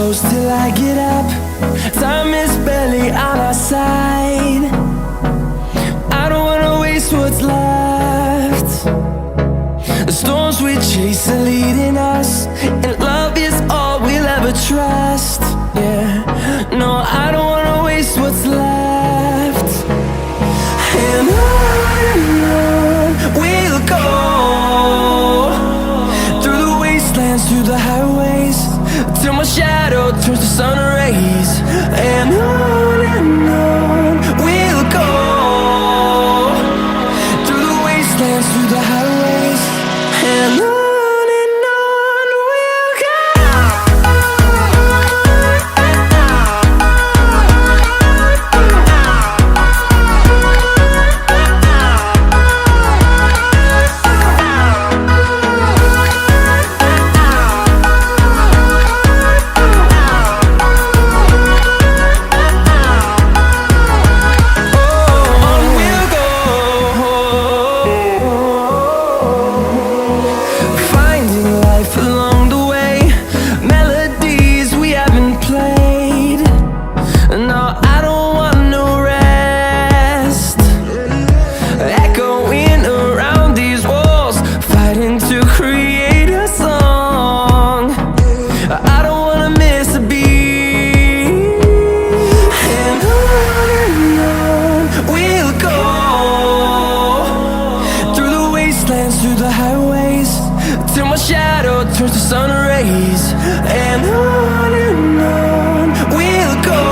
close till I get up. Time is barely on our side. I don't wanna waste what's left. The storms we chase are leading us, and love is all we'll ever trust. Yeah, no, I don't wanna waste what's left. And on we'll go, through the wastelands, through the highways, till my shadow turns to sun rays. And on we'll go, through the wastelands, through the highways, and on. Through the highways, till my shadow turns to sun rays. And on we'll go,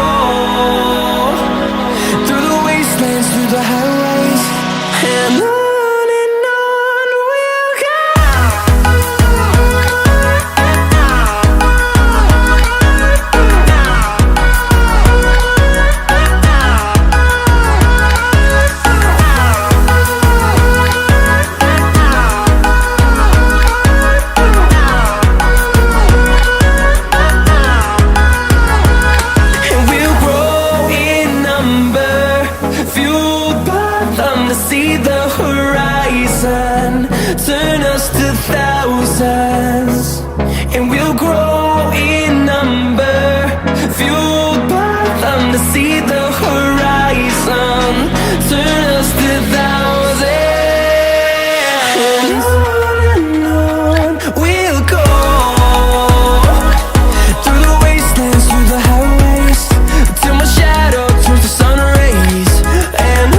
through the wastelands, through the highways, and on we'll go. See the horizon turn us to thousands, and we'll grow in number, fueled by them. To see the horizon turn us to thousands, and on we'll go, through the wastelands, through the highways, till my shadow turns to sun rays. And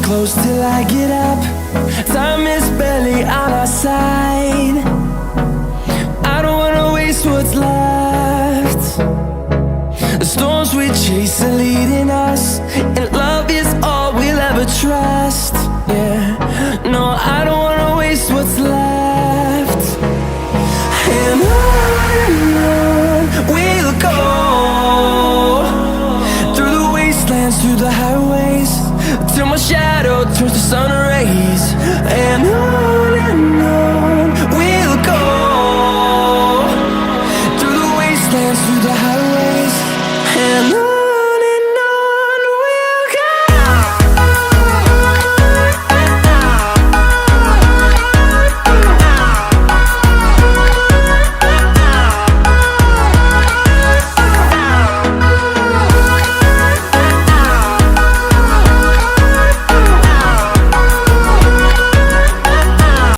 close till I get up. Time is barely on our side. I don't wanna waste what's left. The storms we chase are leading us,